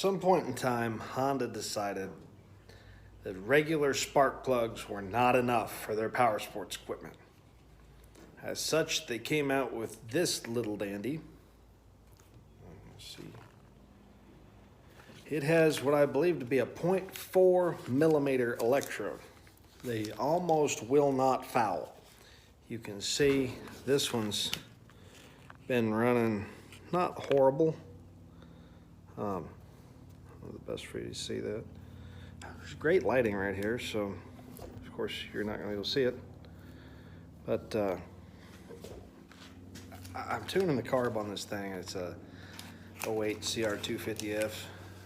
some point in time, Honda decided that regular spark plugs were not enough for their power sports equipment. As such, they came out with this little dandy. Let's see. It has what I believe to be a 0.4 millimeter electrode. They almost will not foul. You can see this one's been running not horrible. The best for you to see that. There's great lighting right here, so of course you're not going to be able to see it. But I'm tuning the carb on this thing. It's a 08 CR250F,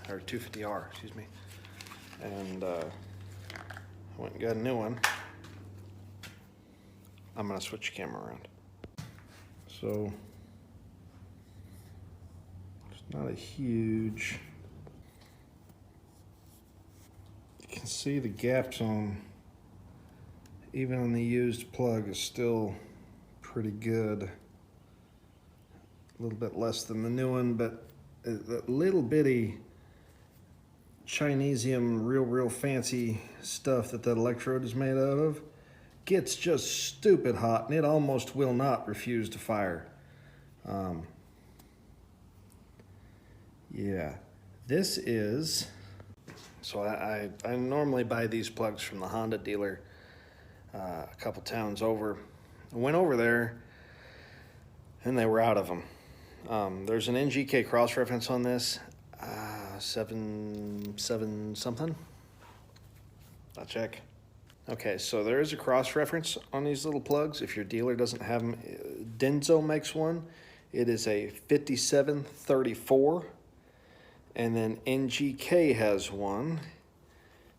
or 250R, excuse me. And I went and got a new one. I'm going to switch the camera around. So it's not a huge. You can see the gaps on, even on the used plug, is still pretty good. A little bit less than the new one, but that little bitty Chinesium, real fancy stuff that electrode is made out of gets just stupid hot, and it almost will not refuse to fire. Yeah, this is, so I normally buy these plugs from the Honda dealer a couple towns over. I went over there and they were out of them. There's an NGK cross-reference on this, 7 something. I'll check. Okay, so there is a cross-reference on these little plugs. If your dealer doesn't have them, Denso makes one. It is a 5734, and then NGK has one,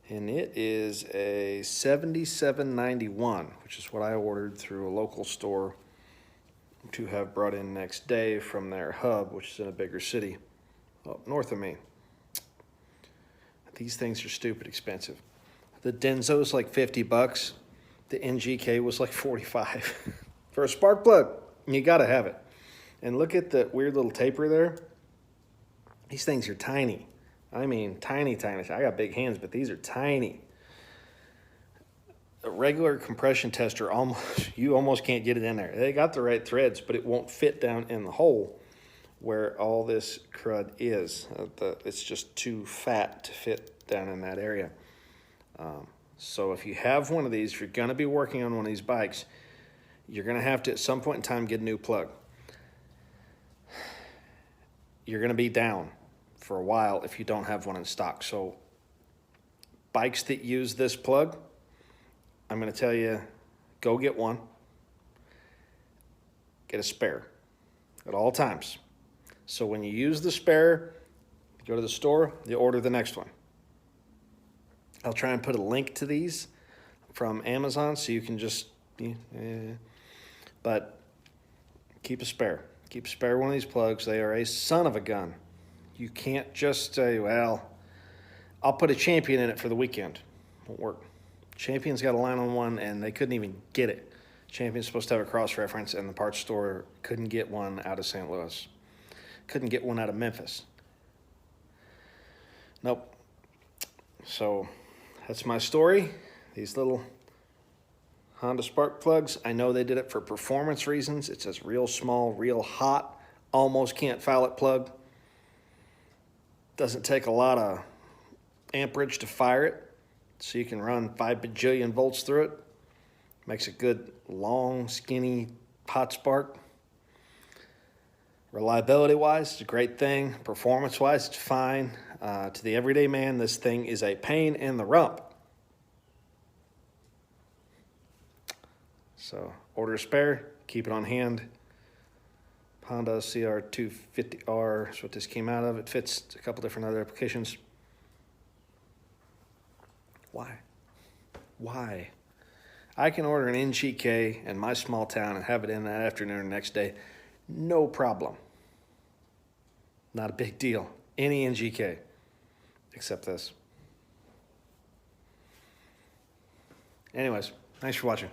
and it is a 7791, which is what I ordered through a local store to have brought in next day from their hub, which is in a bigger city up north of me. These things are stupid expensive. The Denso is like 50 bucks. The NGK was like 45 for a spark plug. You gotta have it. And look at the weird little taper there. These things are tiny. I mean, tiny. I got big hands, but these are tiny. A regular compression tester, you almost can't get it in there. They got the right threads, but it won't fit down in the hole where all this crud is. It's just too fat to fit down in that area. So if you have one of these, if you're going to be working on one of these bikes, you're going to have to, at some point in time, get a new plug. You're going to be down for a while if you don't have one in stock. So bikes that use this plug, I'm going to tell you, go get one. Get a spare at all times. So when you use the spare, you go to the store, you order the next one. I'll try and put a link to these from Amazon so you can just, but keep a spare. Keep a spare one of these plugs. They are a son of a gun. You can't just say, well, I'll put a Champion in it for the weekend. Won't work. Champion's got a line on one and they couldn't even get it. Champion's supposed to have a cross-reference and the parts store couldn't get one out of St. Louis. Couldn't get one out of Memphis. Nope. So that's my story. These little Honda spark plugs, I know they did it for performance reasons. It's this real small, real hot, almost can't foul it plug. Doesn't take a lot of amperage to fire it, so you can run 5 bajillion volts through it. Makes a good, long, skinny, hot spark. Reliability-wise, it's a great thing. Performance-wise, it's fine. To the everyday man, this thing is a pain in the rump. So order a spare, keep it on hand. Honda CR250R is what this came out of. It fits a couple different other applications. Why? I can order an NGK in my small town and have it in that afternoon or next day. No problem. Not a big deal. Any NGK, except this. Anyways, thanks for watching.